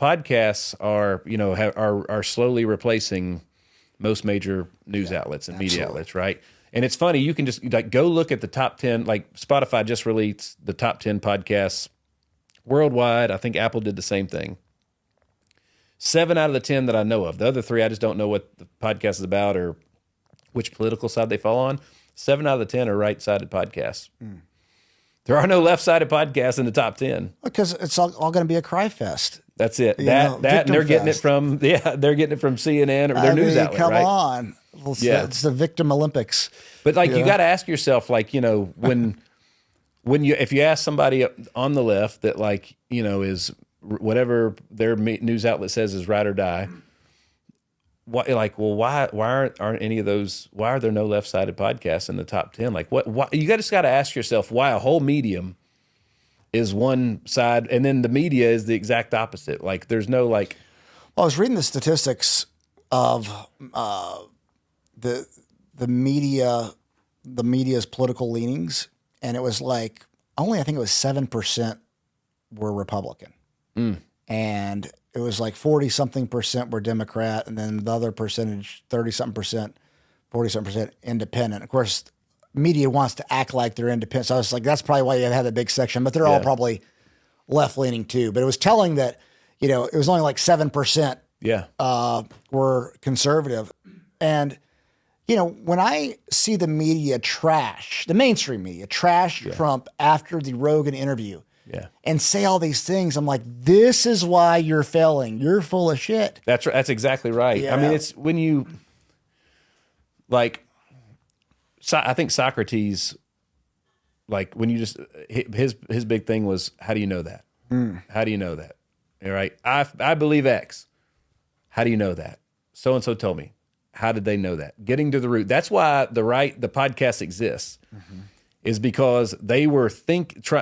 podcasts are, are slowly replacing most major news outlets and media outlets, right? And it's funny, you can just like go look at the top 10, like Spotify just released the top 10 podcasts worldwide. I think Apple did the same thing. 7 out of the 10 that I know of. The other 3, I just don't know what the podcast is about or which political side they fall on. 7 out of the 10 are right-sided podcasts. There are no left-sided podcasts in the top 10. Because it's all going to be a cry fest. That's it. And they're getting it from CNN or their news outlet, come right? on. It's the victim Olympics. But like you got to ask yourself, like, if you ask somebody on the left that like, is whatever their news outlet says is right or die, why aren't any of those? Why are there no left-sided podcasts in the top 10? Like why you just got to ask yourself why a whole medium is one side and then the media is the exact opposite. Like there's no like. Well, I was reading the statistics of the media's political leanings, and it was like only I think it was 7% were Republican, and it was like 40-something% were Democrat, and then the other percentage, 30-something%, 40-something% independent. Of course, media wants to act like they're independent, so I was like, that's probably why you had that big section. But they're all probably left-leaning too. But it was telling that it was only like 7% were conservative, and when I see the media the mainstream media trash Trump after the Rogan interview and say all these things, I'm like, this is why you're failing. You're full of shit. That's exactly right. Yeah. I mean, it's when you, like, I think Socrates, like, when you just, his big thing was, how do you know that? How do you know that? All right. I believe X. How do you know that? So-and-so told me. How did they know that? Getting to the root. That's why the podcast exists, is because they were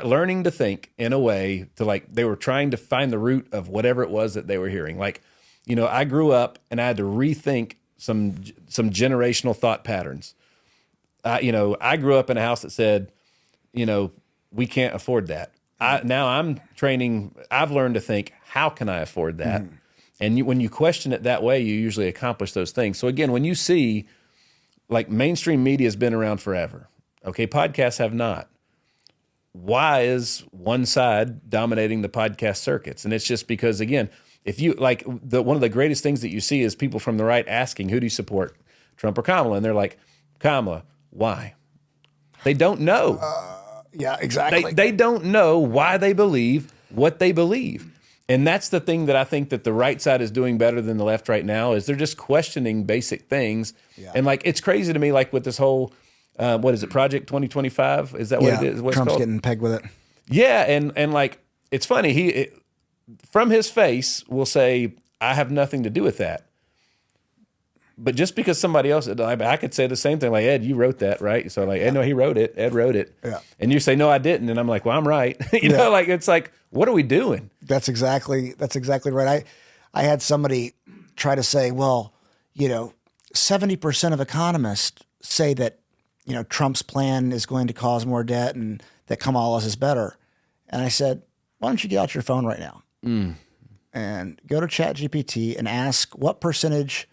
learning to think in a way to like, they were trying to find the root of whatever it was that they were hearing. Like, I grew up and I had to rethink some generational thought patterns. I grew up in a house that said, we can't afford that. Now I'm training, I've learned to think, how can I afford that? And when you question it that way, you usually accomplish those things. So again, when you see, like, mainstream media has been around forever. Okay, podcasts have not. Why is one side dominating the podcast circuits? And it's just because, again, if you like one of the greatest things that you see is people from the right asking, who do you support, Trump or Kamala? And they're like, Kamala. Why? They don't know. Yeah, exactly. They don't know why they believe what they believe. And that's the thing that I think that the right side is doing better than the left right now, is they're just questioning basic things. Yeah. And like, it's crazy to me, like with this whole, what is it, Project 2025? Is that what it is? What's Trump's called? Getting pegged with it. Yeah. And like, it's funny. From his face will say, I have nothing to do with that. But just because somebody else, I could say the same thing, like, Ed, you wrote that, right? So like, Ed, no, he wrote it. Ed wrote it. Yeah. And you say, no, I didn't. And I'm like, well, I'm right. Like, it's like, what are we doing? That's exactly right. I had somebody try to say, well, 70% of economists say that, Trump's plan is going to cause more debt and that Kamala's is better. And I said, why don't you get out your phone right now and go to ChatGPT and ask what percentage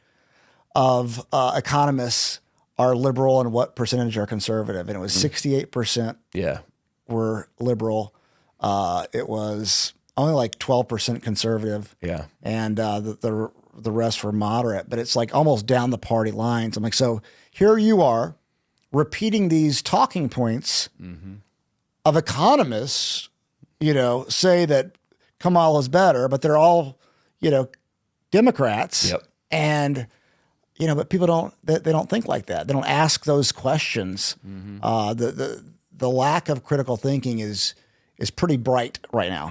of economists are liberal and what percentage are conservative. And it was 68% were liberal. It was only like 12% conservative. Yeah. And the rest were moderate. But it's like almost down the party lines. I'm like, so here you are repeating these talking points of economists, say that Kamala's better, but they're all, Democrats. Yep. And but people they don't think like that. They don't ask those questions. The lack of critical thinking is pretty bright right now.